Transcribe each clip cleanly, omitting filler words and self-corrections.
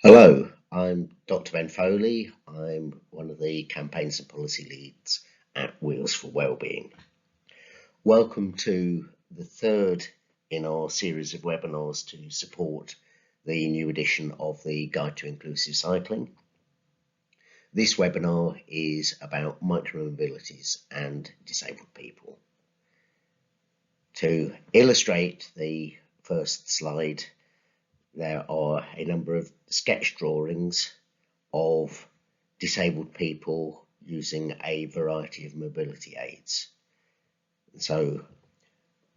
Hello, I'm Dr. Ben Foley. I'm one of the campaigns and policy leads at Wheels for Wellbeing. Welcome to the third in our series of webinars to support the new edition of the Guide to Inclusive Cycling. This webinar is about micromobilities and disabled people. To illustrate the first slide, there are a number of sketch drawings of disabled people using a variety of mobility aids. So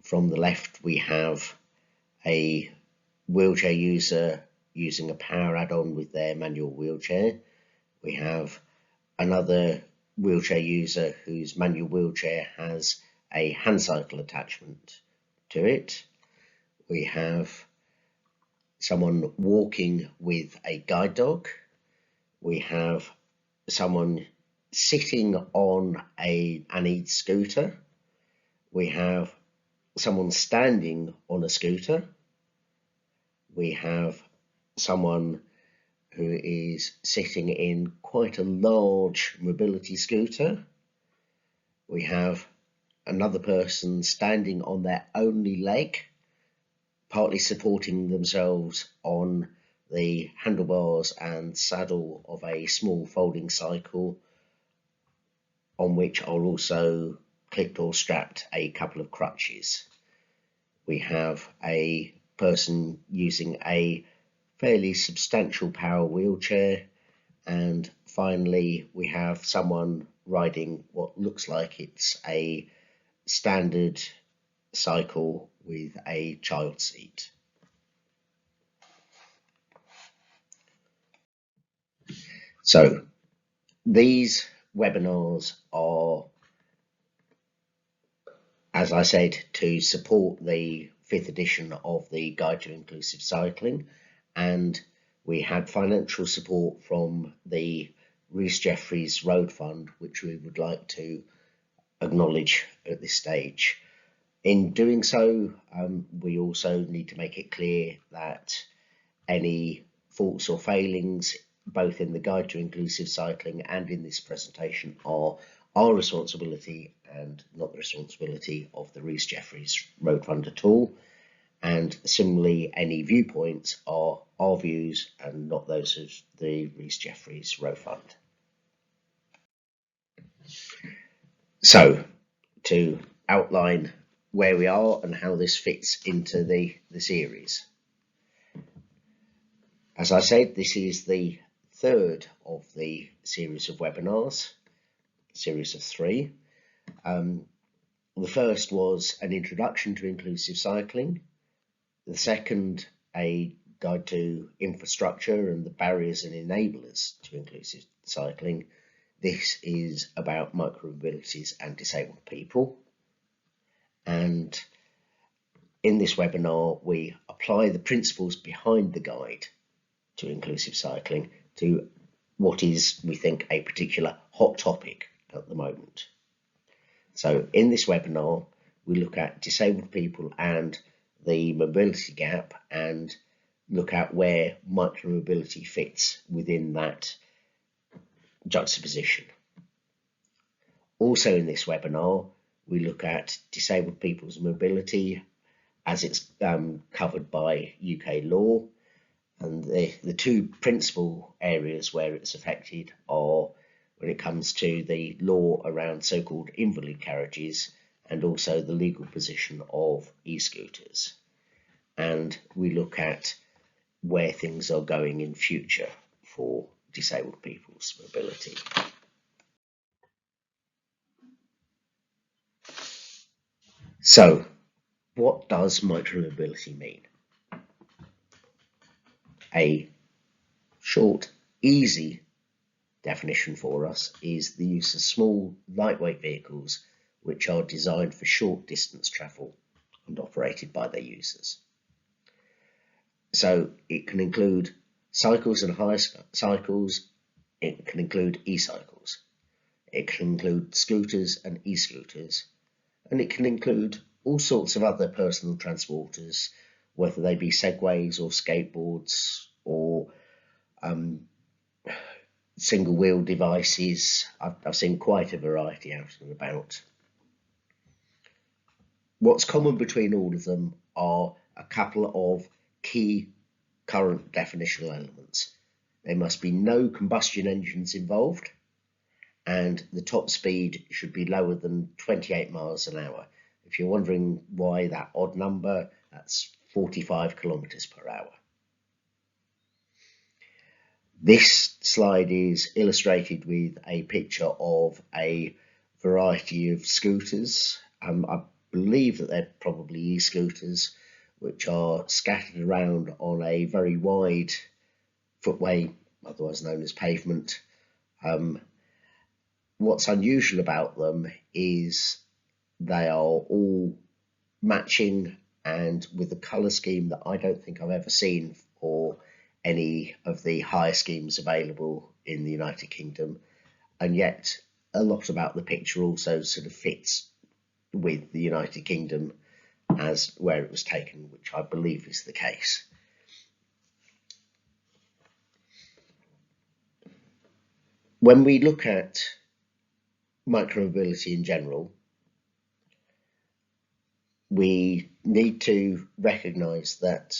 from the left we have a wheelchair user using a power add-on with their manual wheelchair. We have another wheelchair user whose manual wheelchair has a hand cycle attachment to it. We have someone walking with a guide dog. We have someone sitting on an e-scooter. We have someone standing on a scooter. We have someone who is sitting in quite a large mobility scooter. We have another person standing on their only leg, partly supporting themselves on the handlebars and saddle of a small folding cycle, on which are also clipped or strapped a couple of crutches. We have a person using a fairly substantial power wheelchair, and finally we have someone riding what looks like it's a standard cycle with a child seat. So these webinars are, as I said, to support the 5th edition of the Guide to Inclusive Cycling, and we had financial support from the Rhys Jefferies Road Fund, which we would like to acknowledge at this stage. In doing so, we also need to make it clear that any faults or failings, both in the Guide to Inclusive Cycling and in this presentation, are our responsibility and not the responsibility of the Rhys Jefferies Road Fund at all. And similarly, any viewpoints are our views and not those of the Rhys Jefferies Road Fund. So, to outline where we are and how this fits into the series. As I said, this is the third of the series of webinars, series of 3. The first was an introduction to inclusive cycling. The second, a guide to infrastructure and the barriers and enablers to inclusive cycling. This is about micromobilities and disabled people. And in this webinar, we apply the principles behind the guide to inclusive cycling to what is, we think, a particular hot topic at the moment. So in this webinar, we look at disabled people and the mobility gap and look at where micromobility fits within that juxtaposition. Also in this webinar, we look at disabled people's mobility as it's covered by UK law, and the two principal areas where it's affected are when it comes to the law around so-called invalid carriages and also the legal position of e-scooters. And we look at where things are going in future for disabled people's mobility. So, what does micromobility mean? A short, easy definition for us is the use of small, lightweight vehicles which are designed for short distance travel and operated by their users. So it can include cycles and high cycles, it can include e-cycles, it can include scooters and e-scooters, and it can include all sorts of other personal transporters, whether they be segways or skateboards or single wheel devices. I've seen quite a variety out and about. What's common between all of them are a couple of key current definitional elements. There must be no combustion engines involved, and the top speed should be lower than 28 miles an hour. If you're wondering why that odd number, that's 45 kilometers per hour. This slide is illustrated with a picture of a variety of scooters. I believe that they're probably e-scooters, which are scattered around on a very wide footway, otherwise known as pavement. What's unusual about them is they are all matching and with a colour scheme that I don't think I've ever seen for any of the higher schemes available in the United Kingdom, and yet a lot about the picture also sort of fits with the United Kingdom as where it was taken, which I believe is the case. When we look at micromobility in general, we need to recognise that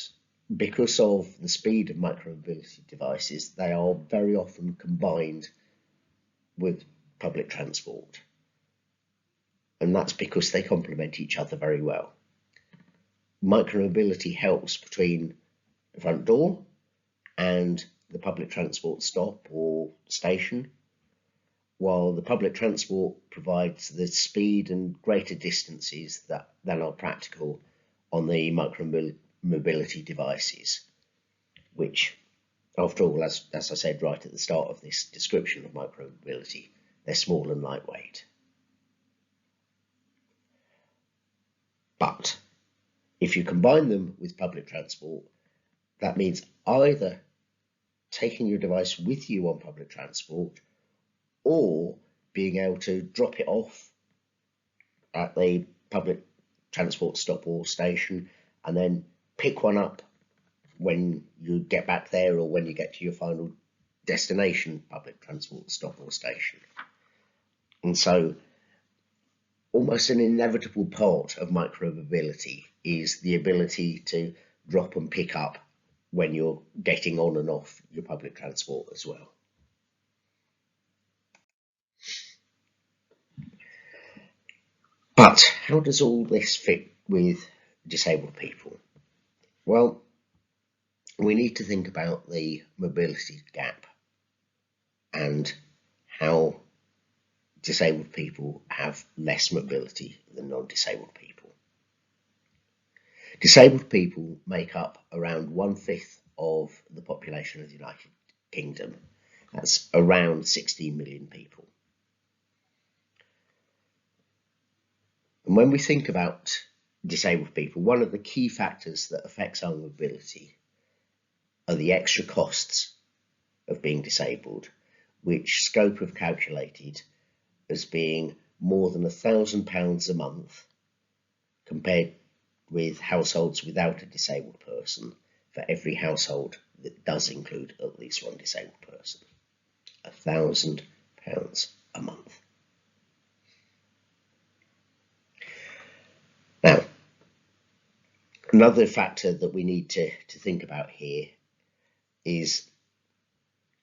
because of the speed of micromobility devices, they are very often combined with public transport. And that's because they complement each other very well. Micromobility helps between the front door and the public transport stop or station, while the public transport provides the speed and greater distances than are practical on the micromobility devices, which, after all, as I said right at the start of this description of micromobility, they're small and lightweight. But if you combine them with public transport, that means either taking your device with you on public transport or being able to drop it off at the public transport stop or station and then pick one up when you get back there or when you get to your final destination public transport stop or station. And so almost an inevitable part of micromobility is the ability to drop and pick up when you're getting on and off your public transport as well. But how does all this fit with disabled people? Well, we need to think about the mobility gap and how disabled people have less mobility than non-disabled people. Disabled people make up around 1/5 of the population of the United Kingdom. That's around 16 million people. And when we think about disabled people, one of the key factors that affects our mobility are the extra costs of being disabled, which Scope have calculated as being more than £1,000 a month compared with households without a disabled person for every household that does include at least one disabled person. £1,000 a month. Now, another factor that we need to think about here is,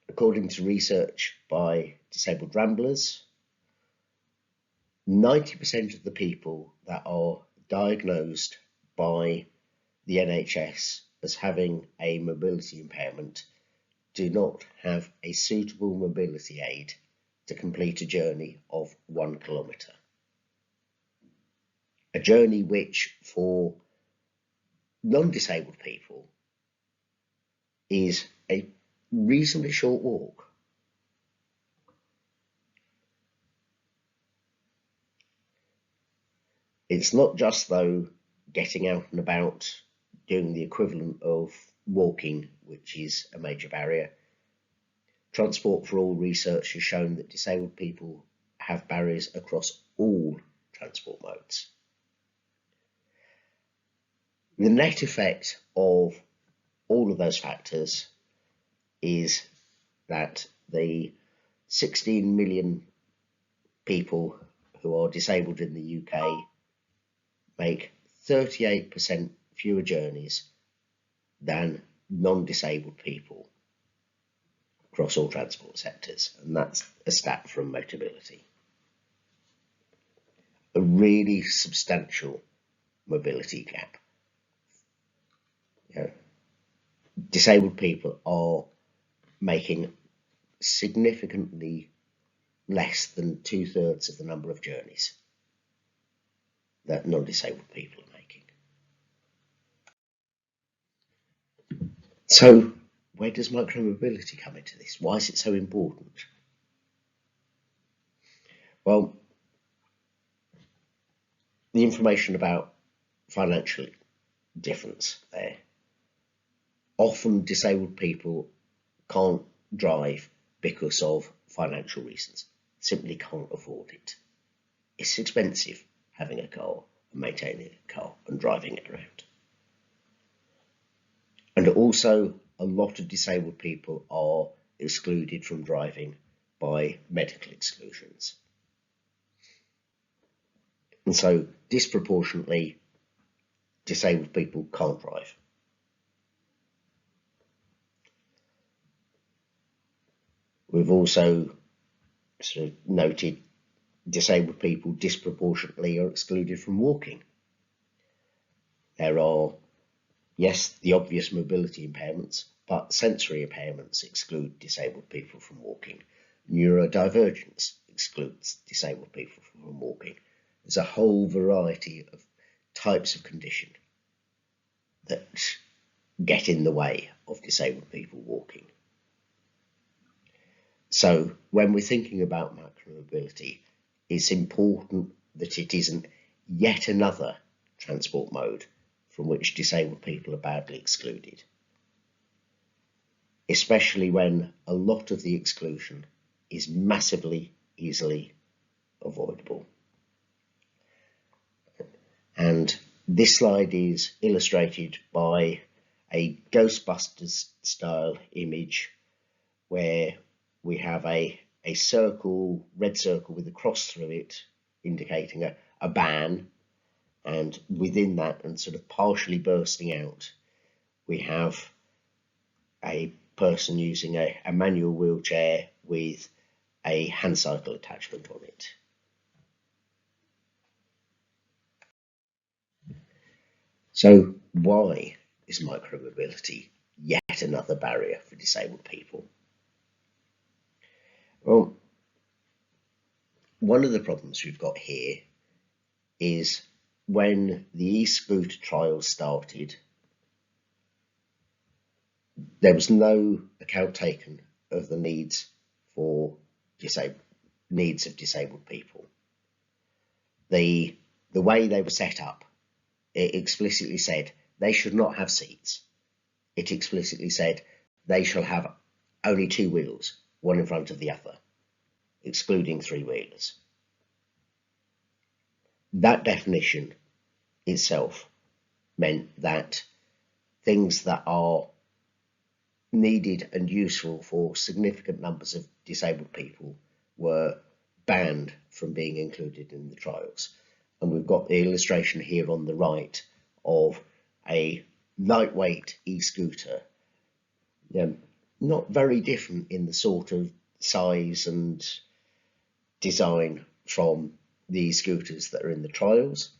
according to research by Disabled Ramblers, 90% of the people that are diagnosed by the NHS as having a mobility impairment do not have a suitable mobility aid to complete a journey of 1 kilometre. A journey which, for non-disabled people, is a reasonably short walk. It's not just, though, getting out and about doing the equivalent of walking, which is a major barrier. Transport for All research has shown that disabled people have barriers across all transport modes. The net effect of all of those factors is that the 16 million people who are disabled in the UK make 38% fewer journeys than non-disabled people across all transport sectors, and that's a stat from Micromobility. A really substantial mobility gap. You know, disabled people are making significantly less than 2/3 of the number of journeys that non-disabled people are making. So where does micromobility come into this? Why is it so important? Well, the information about financial difference there. Often disabled people can't drive because of financial reasons, simply can't afford it. It's expensive having a car and maintaining a car and driving it around. And also, a lot of disabled people are excluded from driving by medical exclusions. And so, disproportionately, disabled people can't drive. We've also sort of noted disabled people disproportionately are excluded from walking. There are, yes, the obvious mobility impairments, but sensory impairments exclude disabled people from walking. Neurodivergence excludes disabled people from walking. There's a whole variety of types of condition that get in the way of disabled people walking. So when we're thinking about micromobility, it's important that it isn't yet another transport mode from which disabled people are badly excluded, especially when a lot of the exclusion is massively easily avoidable. And this slide is illustrated by a Ghostbusters style image where we have a circle, red circle with a cross through it, indicating a ban, and within that, and sort of partially bursting out, we have a person using a manual wheelchair with a hand cycle attachment on it. So why is micromobility yet another barrier for disabled people? Well, one of the problems we've got here is when the e-scooter trials started, there was no account taken of the needs of disabled people. The way they were set up, it explicitly said they should not have seats. It explicitly said they shall have only two wheels, one in front of the other, excluding three-wheelers. That definition itself meant that things that are needed and useful for significant numbers of disabled people were banned from being included in the trials. And we've got the illustration here on the right of a lightweight e-scooter, not very different in the sort of size and design from the scooters that are in the trials,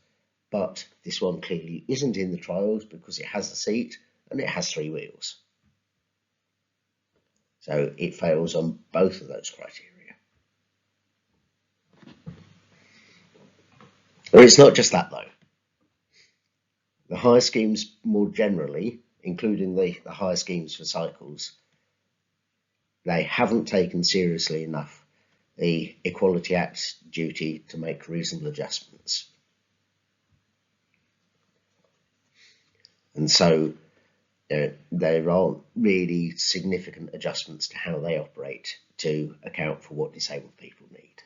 but this one clearly isn't in the trials because it has a seat and it has three wheels. So it fails on both of those criteria. But it's not just that though. The hire schemes more generally, including the hire schemes for cycles, they haven't taken seriously enough the Equality Act's duty to make reasonable adjustments. And so there aren't really significant adjustments to how they operate to account for what disabled people need.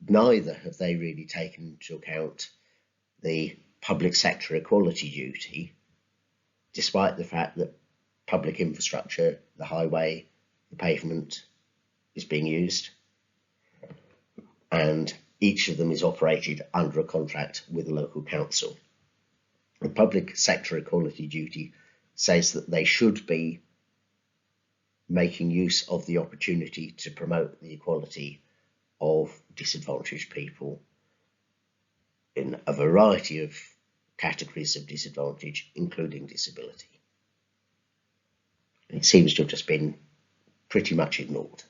Neither have they really taken into account the public sector equality duty, despite the fact that public infrastructure, the highway, the pavement is being used, and each of them is operated under a contract with a local council. The public sector equality duty says that they should be making use of the opportunity to promote the equality of disadvantaged people in a variety of categories of disadvantage, including disability. It seems to have just been pretty much ignored.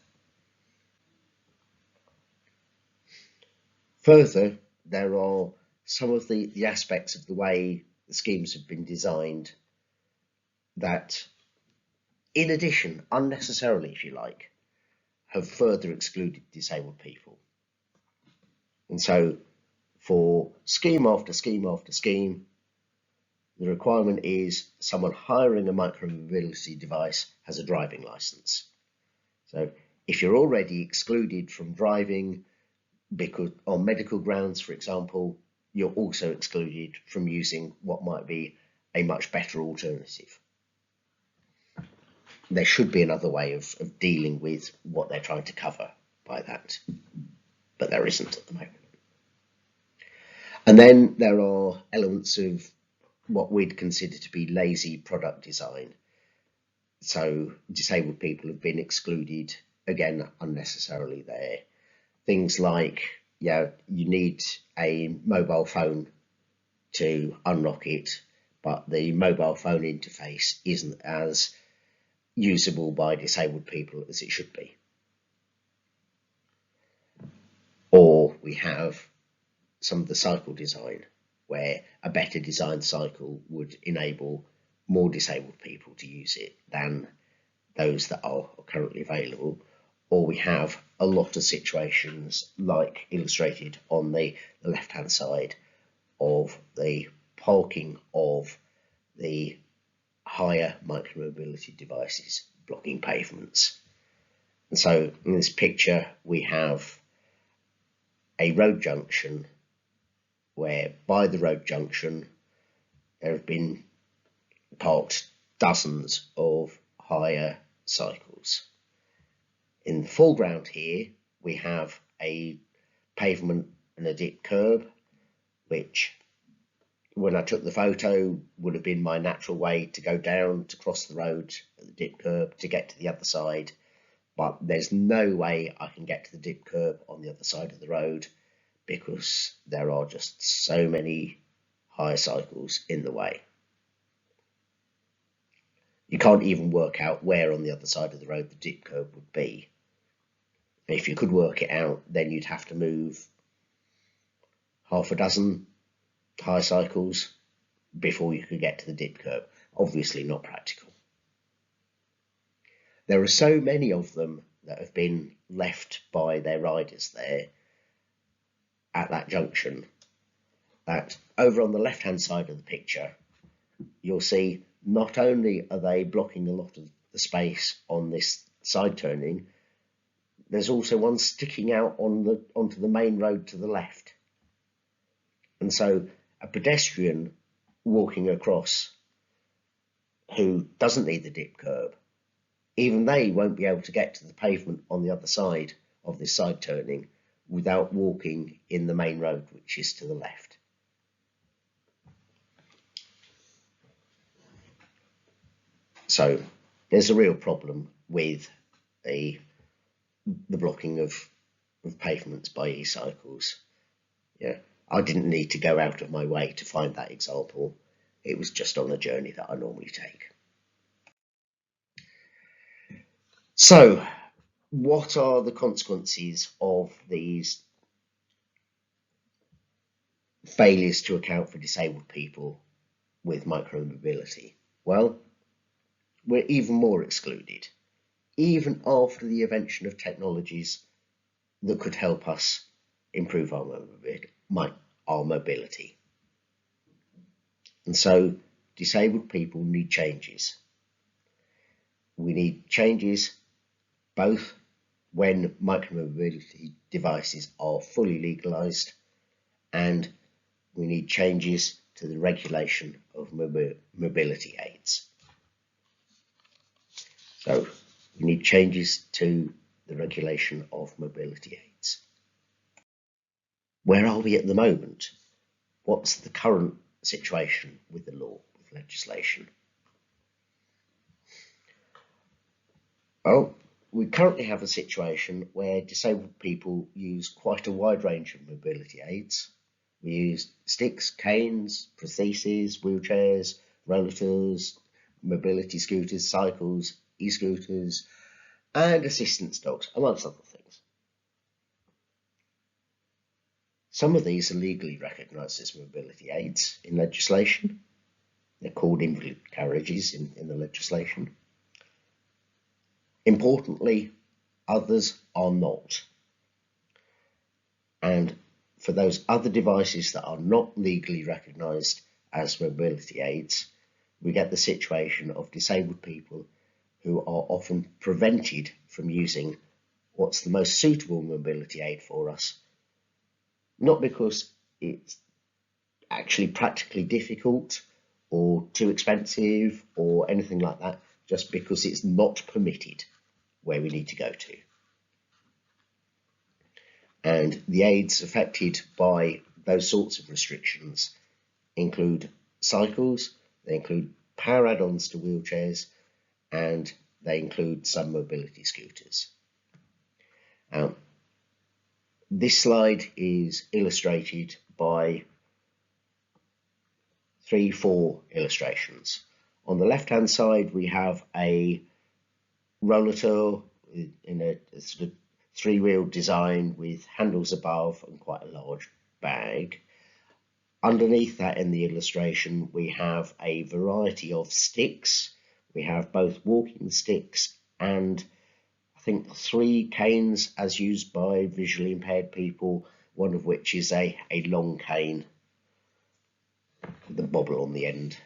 Further, there are some of the aspects of the way the schemes have been designed that, in addition, unnecessarily, if you like, have further excluded disabled people. And so, for scheme after scheme after scheme, the requirement is someone hiring a micromobility device has a driving license. So if you're already excluded from driving because on medical grounds, for example, you're also excluded from using what might be a much better alternative. There should be another way of dealing with what they're trying to cover by that, but there isn't at the moment. And then there are elements of what we'd consider to be lazy product design. So disabled people have been excluded, again, unnecessarily there. Things like, you need a mobile phone to unlock it, but the mobile phone interface isn't as usable by disabled people as it should be. Or we have some of the cycle design, where a better designed cycle would enable more disabled people to use it than those that are currently available. Or we have a lot of situations like illustrated on the left hand side of the parking of the higher micromobility devices blocking pavements. And so in this picture we have a road junction where by the road junction there have been parked dozens of hire cycles. In the foreground here we have a pavement and a dip curb, which when I took the photo would have been my natural way to go down to cross the road at the dip curb to get to the other side, but there's no way I can get to the dip curb on the other side of the road because there are just so many hire cycles in the way. You can't even work out where on the other side of the road the dip curb would be. If you could work it out, then you'd have to move half a dozen hire cycles before you could get to the dip curb. Obviously not practical. There are so many of them that have been left by their riders there at that junction that over on the left hand side of the picture you'll see not only are they blocking a lot of the space on this side turning, there's also one sticking out onto the main road to the left. And so a pedestrian walking across who doesn't need the dip curb, even they won't be able to get to the pavement on the other side of this side turning without walking in the main road, which is to the left. So there's a real problem with the blocking of pavements by e-cycles. Yeah, I didn't need to go out of my way to find that example. It was just on the journey that I normally take. So what are the consequences of these failures to account for disabled people with micromobility? Well, we're even more excluded, even after the invention of technologies that could help us improve our mobility. And so disabled people need changes. We need changes both when micromobility devices are fully legalised, and we need changes to the regulation of mobility aids. So We need changes to the regulation of mobility aids. Where are we at the moment? What's the current situation with the law, with legislation? Well, we currently have a situation where disabled people use quite a wide range of mobility aids. We use sticks, canes, prostheses, wheelchairs, rollers, mobility scooters, cycles, e-scooters, and assistance dogs, amongst other things. Some of these are legally recognised as mobility aids in legislation. They're called invalid carriages in the legislation. Importantly, others are not. And for those other devices that are not legally recognised as mobility aids, we get the situation of disabled people who are often prevented from using what's the most suitable mobility aid for us, not because it's actually practically difficult or too expensive or anything like that, just because it's not permitted where we need to go to. And the aids affected by those sorts of restrictions include cycles, they include power add-ons to wheelchairs, and they include some mobility scooters. This slide is illustrated by 4 illustrations. On the left-hand side, we have a rollator in a sort of 3-wheel design with handles above and quite a large bag. Underneath that in the illustration, we have a variety of sticks. We have both walking sticks and I think 3 canes as used by visually impaired people, one of which is a long cane with a bobble on the end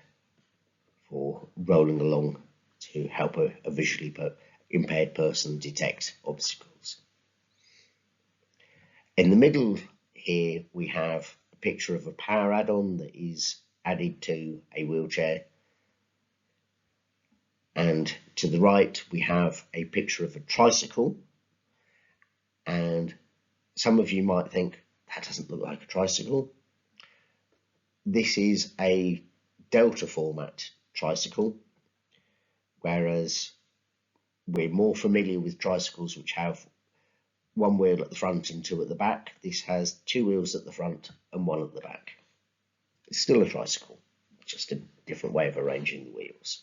for rolling along to help a visually impaired person detect obstacles. In the middle here we have a picture of a power add-on that is added to a wheelchair, and to the right we have a picture of a tricycle, and some of you might think that doesn't look like a tricycle. This is a Delta format tricycle, whereas we're more familiar with tricycles which have 1 wheel at the front and 2 at the back. This has 2 wheels at the front and 1 at the back. It's still a tricycle, just a different way of arranging the wheels.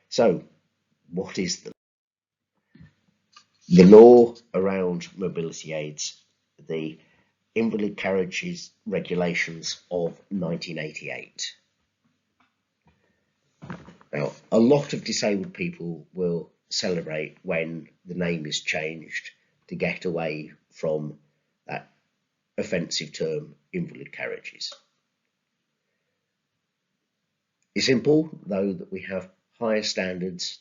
So, what is the law around mobility aids? The Invalid Carriages Regulations of 1988. Now, a lot of disabled people will celebrate when the name is changed to get away from that offensive term, invalid carriages. It's important, though, that we have higher standards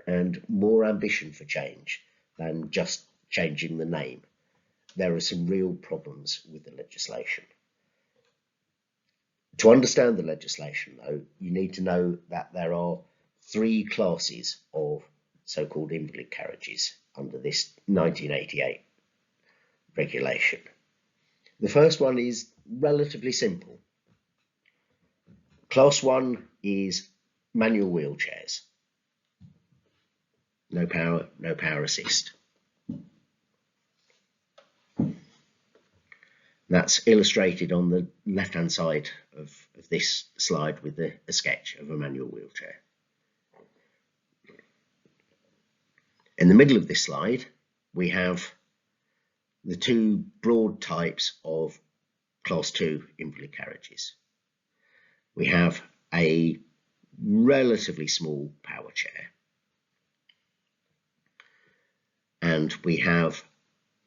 and more ambition for change than just changing the name. There are some real problems with the legislation. To understand the legislation, though, you need to know that there are 3 classes of so-called invalid carriages under this 1988 regulation. The first one is relatively simple. Class 1 is manual wheelchairs. No power assist. That's illustrated on the left-hand side of this slide with a sketch of a manual wheelchair. In the middle of this slide, we have the 2 broad types of Class 2 invalid carriages. We have a relatively small power chair, and we have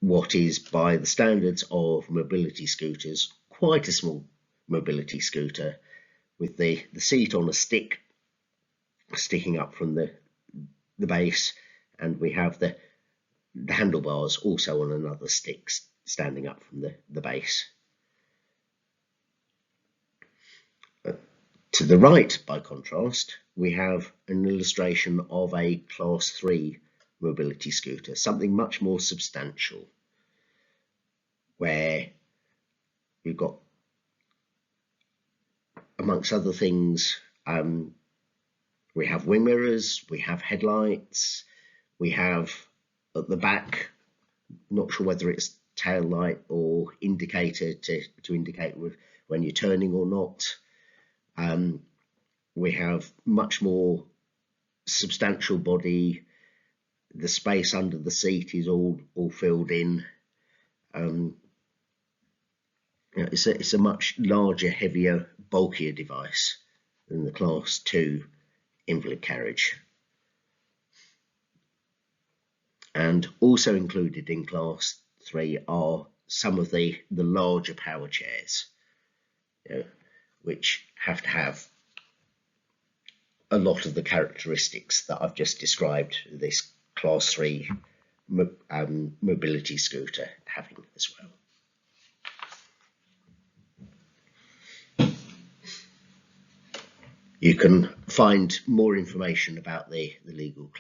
what is, by the standards of mobility scooters, quite a small mobility scooter with the seat on a stick sticking up from the base, and we have the handlebars also on another stick standing up from the base. To the right, by contrast, we have an illustration of a Class 3 mobility scooter, something much more substantial, where we've got, amongst other things, we have wing mirrors, we have headlights, we have at the back, not sure whether it's tail light or indicator to indicate when you're turning or not. We have much more substantial body. The space under the seat is all filled in. It's a much larger, heavier, bulkier device than the Class 2 invalid carriage. And also included in Class 3 are some of the larger power chairs, which have to have a lot of the characteristics that I've just described this Class 3 mobility scooter having as well. You can find more information about the legal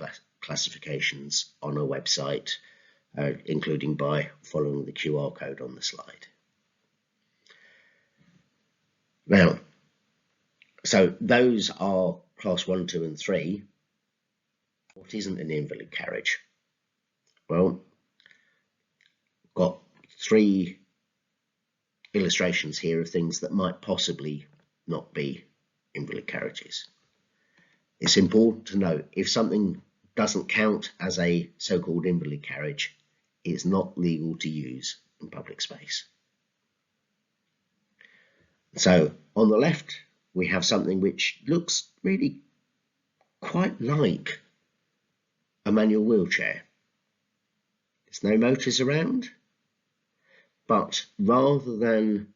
classifications on our website, including by following the QR code on the slide. Now, so those are Class 1, 2 and 3. What isn't an invalid carriage? Well, got 3 illustrations here of things that might possibly not be invalid carriages. It's important to note, if something doesn't count as a so-called invalid carriage, it's not legal to use in public space. So on the left, we have something which looks really quite like a manual wheelchair. There's no motors around, but rather than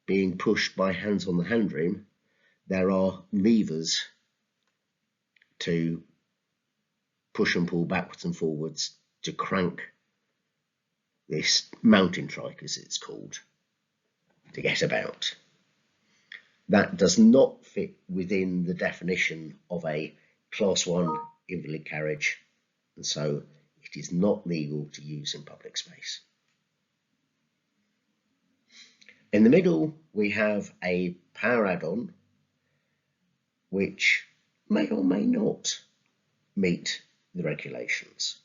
being pushed by hands on the handroom, there are levers to push and pull backwards and forwards to crank this mountain trike, as it's called, to get about. That does not fit within the definition of a Class 1 invalid carriage, and so it is not legal to use in public space. In the middle, we have a power add-on which may or may not meet the regulations.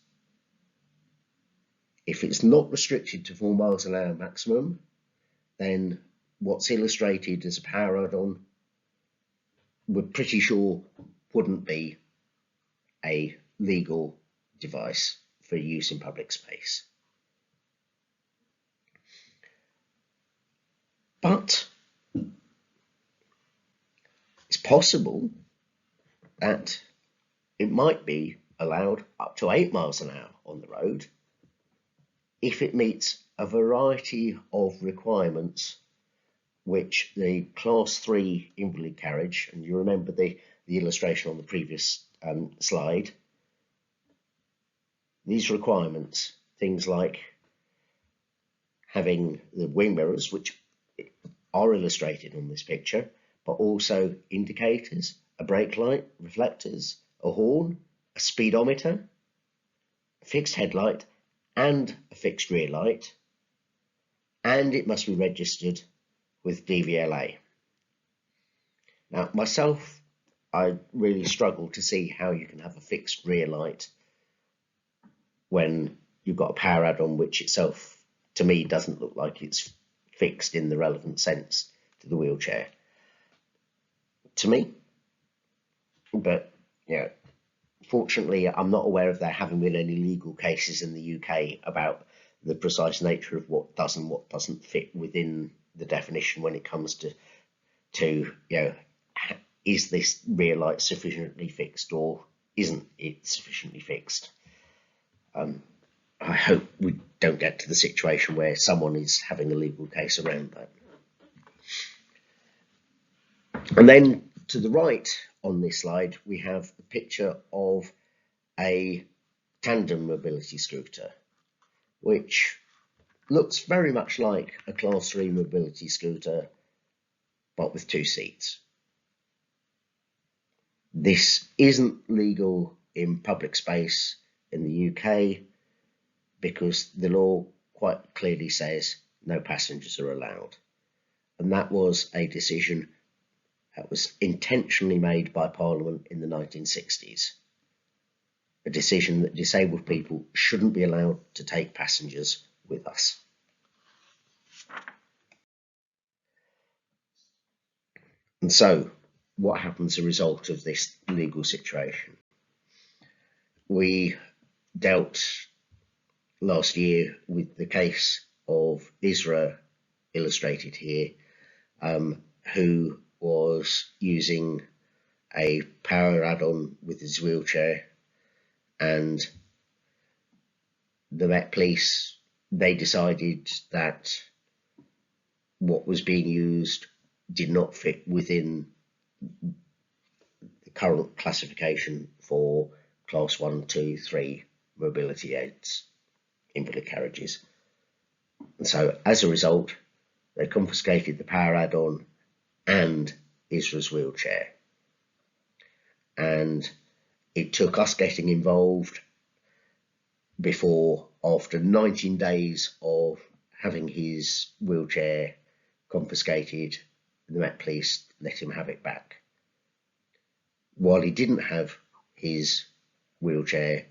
If it's not restricted to 4 miles an hour maximum, then what's illustrated as a power add-on, we're pretty sure wouldn't be a legal device for use in public space. But it's possible that it might be allowed up to 8 miles an hour on the road if it meets a variety of requirements which the Class 3 invalid carriage, and you remember the illustration on the previous slide, these requirements, things like having the wing mirrors, which are illustrated on this picture, but also indicators, a brake light, reflectors, a horn, a speedometer, a fixed headlight and a fixed rear light, and it must be registered with DVLA. Now, myself, I really struggle to see how you can have a fixed rear light when you've got a power add-on which itself, to me, doesn't look like it's fixed in the relevant sense to the wheelchair. To me, but yeah, fortunately, I'm not aware of there having been any legal cases in the UK about the precise nature of what does and what doesn't fit within the definition when it comes to is this rear light sufficiently fixed or isn't it sufficiently fixed? I hope we don't get to the situation where someone is having a legal case around that. And then to the right on this slide, we have a picture of a tandem mobility scooter, which looks very much like a Class 3 mobility scooter, but with 2 seats. This isn't legal in public space in the UK because the law quite clearly says no passengers are allowed. And that was a decision that was intentionally made by Parliament in the 1960s. A decision that disabled people shouldn't be allowed to take passengers with us. And so, what happens as a result of this legal situation? We dealt last year with the case of Isra, illustrated here, who was using a power add-on with his wheelchair, and the Met Police, they decided that what was being used did not fit within the current classification for class 1, 2, 3 mobility aids, invalid carriages. And so as a result, they confiscated the power add-on and Isra's wheelchair. And it took us getting involved before, after 19 days of having his wheelchair confiscated, the Met Police let him have it back. While he didn't have his wheelchair,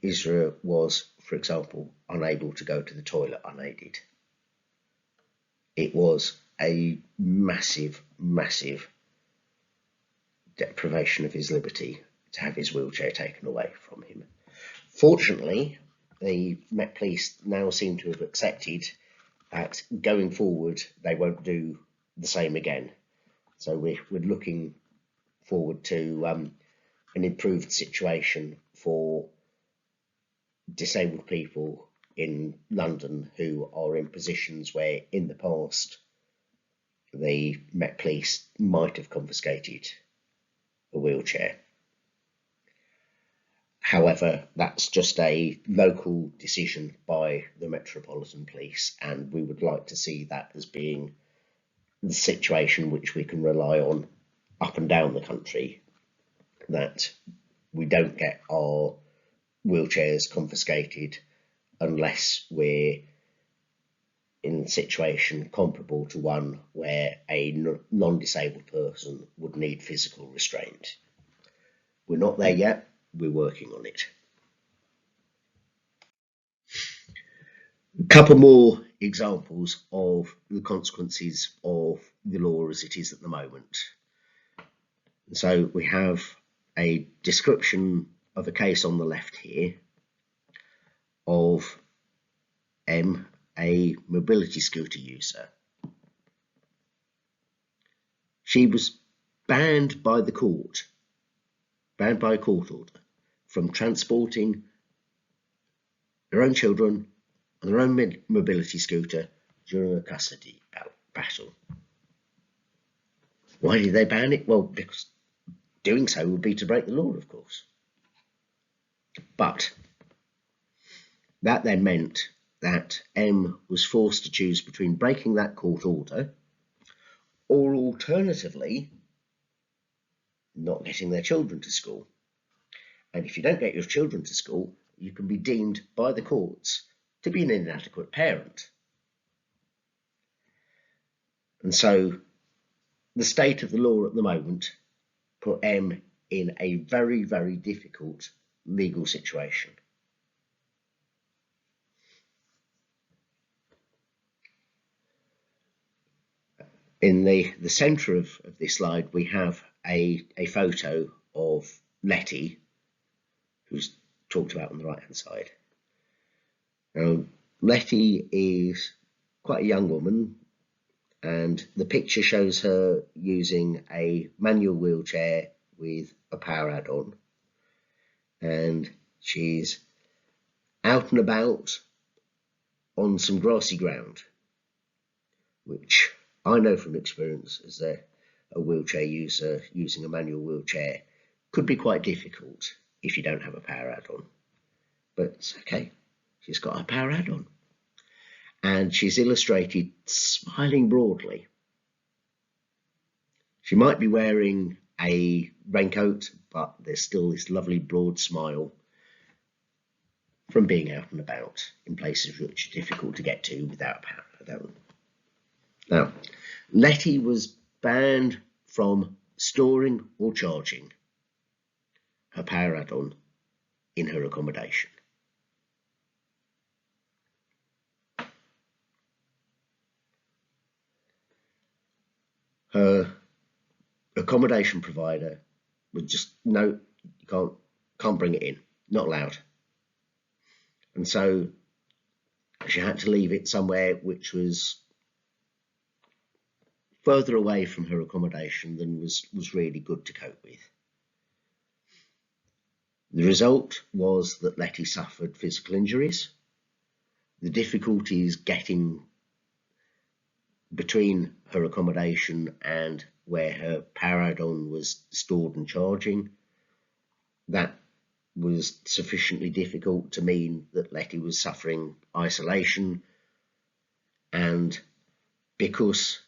Isra was, for example, unable to go to the toilet unaided. It was a massive, massive deprivation of his liberty to have his wheelchair taken away from him. Fortunately, the Met Police now seem to have accepted that going forward they won't do the same again. So we're looking forward to an improved situation for disabled people in London who are in positions where in the past the Met Police might have confiscated a wheelchair. However, that's just a local decision by the Metropolitan Police, and we would like to see that as being the situation which we can rely on up and down the country, that we don't get our wheelchairs confiscated unless we're in a situation comparable to one where a non-disabled person would need physical restraint. We're not there yet, we're working on it. A couple more examples of the consequences of the law as it is at the moment. So we have a description of a case on the left here of M, a mobility scooter user. She was banned by a court order, from transporting her own children on their own mobility scooter during a custody battle. Why did they ban it? Well, because doing so would be to break the law, of course. But that then meant that M was forced to choose between breaking that court order or alternatively not getting their children to school. And if you don't get your children to school, you can be deemed by the courts to be an inadequate parent. And so the state of the law at the moment put M in a very, very difficult legal situation. In the centre of this slide, we have a photo of Letty, who's talked about on the right-hand side. Now, Letty is quite a young woman, and the picture shows her using a manual wheelchair with a power add-on. And she's out and about on some grassy ground, which I know from experience as a wheelchair user using a manual wheelchair could be quite difficult if you don't have a power add-on. But it's okay, she's got a power add-on. And she's illustrated smiling broadly. She might be wearing a raincoat, but there's still this lovely broad smile from being out and about in places which are difficult to get to without power. Now, Letty was banned from storing or charging her power add-on in her accommodation. Her accommodation provider would just, no, you can't bring it in, not allowed. And so she had to leave it somewhere which was further away from her accommodation than was really good to cope with. The result was that Letty suffered physical injuries. The difficulties getting between her accommodation and where her power add-on was stored and charging, that was sufficiently difficult to mean that Letty was suffering isolation, and because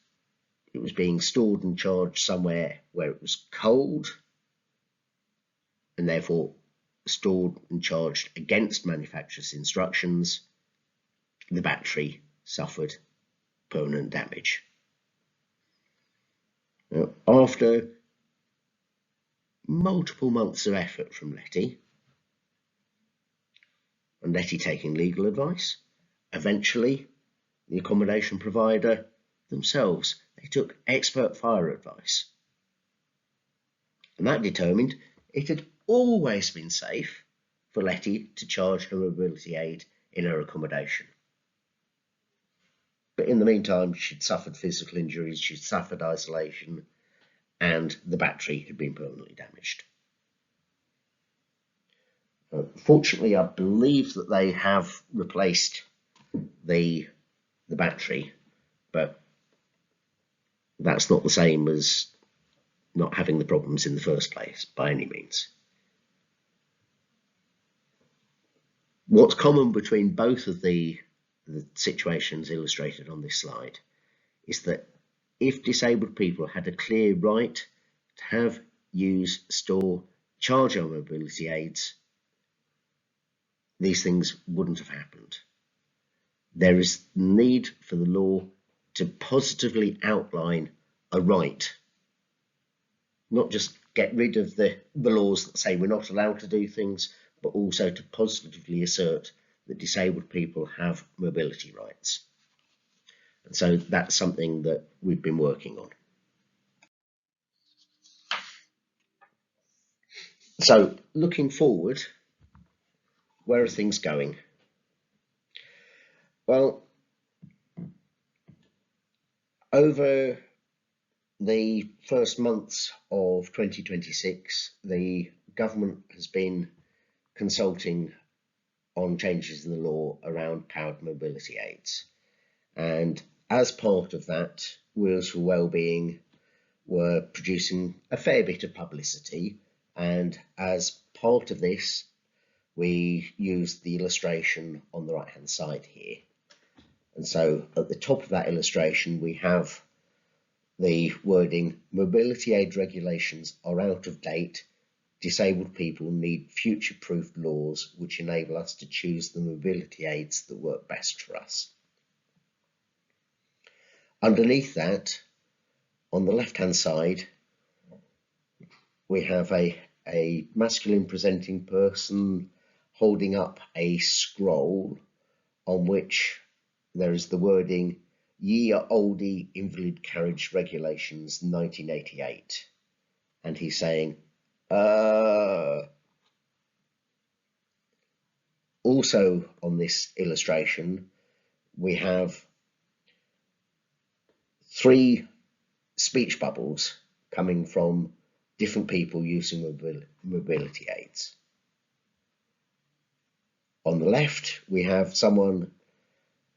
it was being stored and charged somewhere where it was cold and therefore stored and charged against manufacturer's instructions, the battery suffered permanent damage. Now, after multiple months of effort from Letty, and Letty taking legal advice, eventually the accommodation provider themselves, they took expert fire advice. And that determined it had always been safe for Letty to charge her mobility aid in her accommodation. But in the meantime, she'd suffered physical injuries, she'd suffered isolation, and the battery had been permanently damaged. Fortunately, I believe that they have replaced the battery, but that's not the same as not having the problems in the first place by any means. What's common between both of the situations illustrated on this slide is that if disabled people had a clear right to have, use, store, charge our mobility aids, these things wouldn't have happened. There is need for the law to positively outline a right, not just get rid of the laws that say we're not allowed to do things, but also to positively assert that disabled people have mobility rights. And so that's something that we've been working on. So looking forward, where are things going? Well, over the first months of 2026, the government has been consulting on changes in the law around powered mobility aids. And as part of that, Wheels for Wellbeing were producing a fair bit of publicity. And as part of this, we used the illustration on the right-hand side here. And so at the top of that illustration, we have the wording, mobility aid regulations are out of date. Disabled people need future-proof laws which enable us to choose the mobility aids that work best for us. Underneath that, on the left-hand side, we have a masculine presenting person holding up a scroll on which there is the wording, Ye Olde Invalid Carriage Regulations 1988. And he's saying, Also on this illustration, we have 3 speech bubbles coming from different people using mobility aids. On the left, we have someone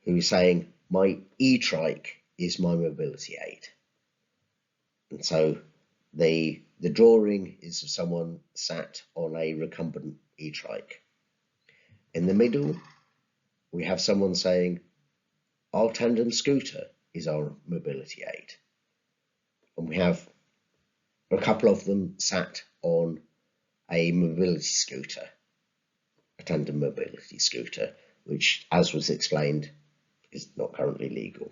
who is saying, my e-trike is my mobility aid. And so the drawing is of someone sat on a recumbent e-trike. In the middle, we have someone saying, our tandem scooter is our mobility aid. And we have A couple of them sat on a mobility scooter, a tandem mobility scooter, which, as was explained, is not currently legal.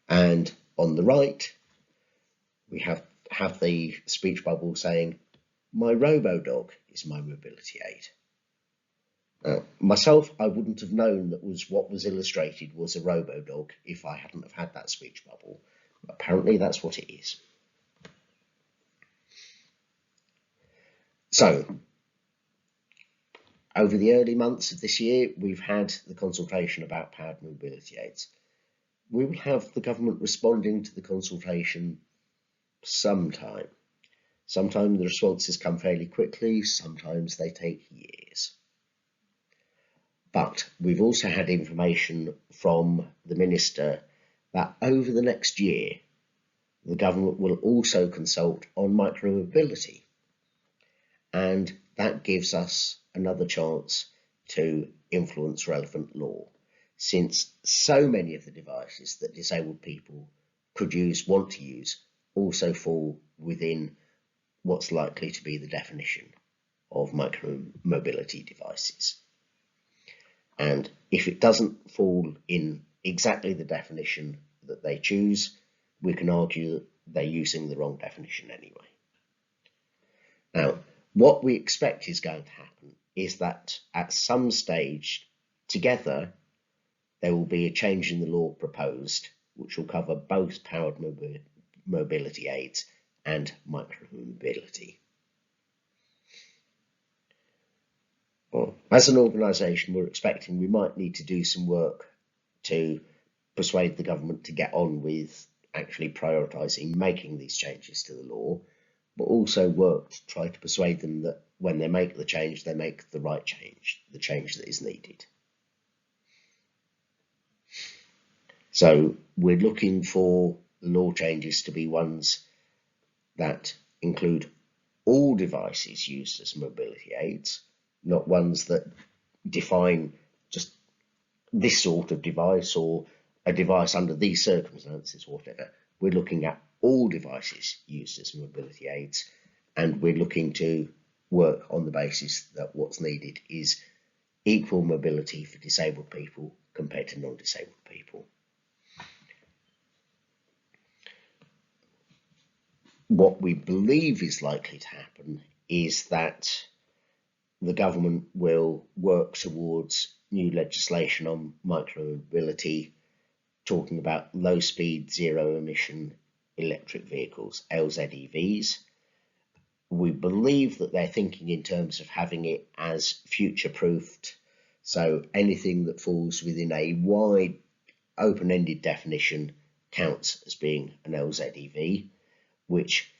And on the right, we have the speech bubble saying, "My robo-dog is my mobility aid." Myself, I wouldn't have known that what was illustrated was a robo-dog if I hadn't have had that speech bubble. Apparently that's what it is. So, over the early months of this year, we've had the consultation about powered mobility aids. We will have the government responding to the consultation sometime. Sometimes the responses come fairly quickly, sometimes they take years. But we've also had information from the Minister that over the next year, the government will also consult on micromobility. And that gives us another chance to influence relevant law, since so many of the devices that disabled people could use, want to use, also fall within what's likely to be the definition of micromobility devices. And if it doesn't fall in exactly the definition that they choose, we can argue that they're using the wrong definition anyway. Now, what we expect is going to happen is that at some stage together, there will be a change in the law proposed, which will cover both powered mobility aids and micromobility. Well, as an organisation, we're expecting we might need to do some work to persuade the government to get on with actually prioritising making these changes to the law, but also work to try to persuade them that when they make the change, they make the right change, the change that is needed. So we're looking for law changes to be ones that include all devices used as mobility aids, not ones that define just this sort of device or a device under these circumstances, whatever. We're looking at all devices used as mobility aids, and we're looking to work on the basis that what's needed is equal mobility for disabled people compared to non-disabled people. What we believe is likely to happen is that the government will work towards new legislation on micromobility, talking about low-speed, zero-emission electric vehicles, LZEVs. We believe that they're thinking in terms of having it as future-proofed, so anything that falls within a wide, open-ended definition counts as being an LZEV, which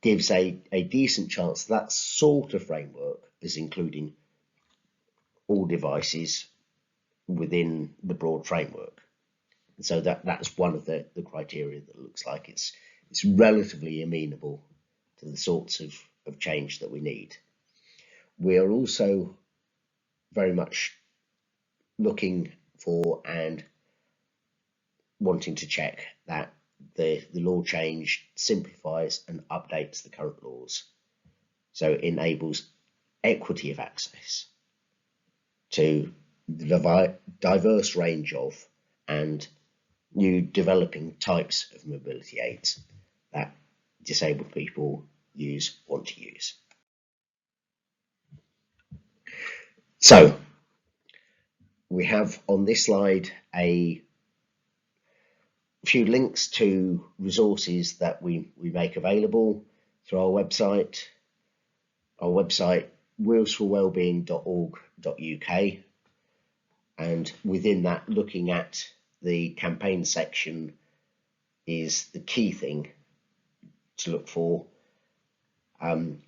gives a decent chance that sort of framework is including all devices within the broad framework. And so that's one of the criteria that looks like it's relatively amenable to the sorts of change that we need. We are also very much looking for and wanting to check that the law change simplifies and updates the current laws, so it enables equity of access to the diverse range of and new developing types of mobility aids that disabled people want to use. So we have on this slide a few links to resources that we make available through our website. Our website, wheelsforwellbeing.org.uk, and within that, looking at the campaign section is the key thing to look for. And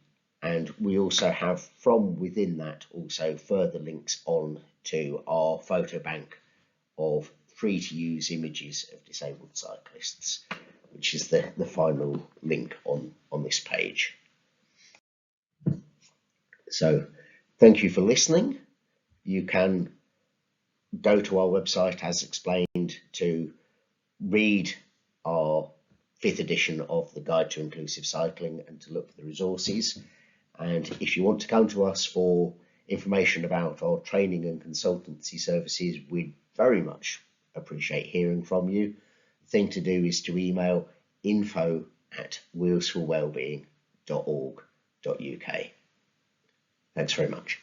we also have from within that also further links on to our photo bank of free to use images of disabled cyclists, which is the final link on this page. So thank you for listening. You can go to our website as explained to read our 5th edition of the Guide to Inclusive Cycling and to look for the resources. And if you want to come to us for information about our training and consultancy services, we'd very much appreciate hearing from you. The thing to do is to email info@wheelsforwellbeing.org.uk. Thanks very much.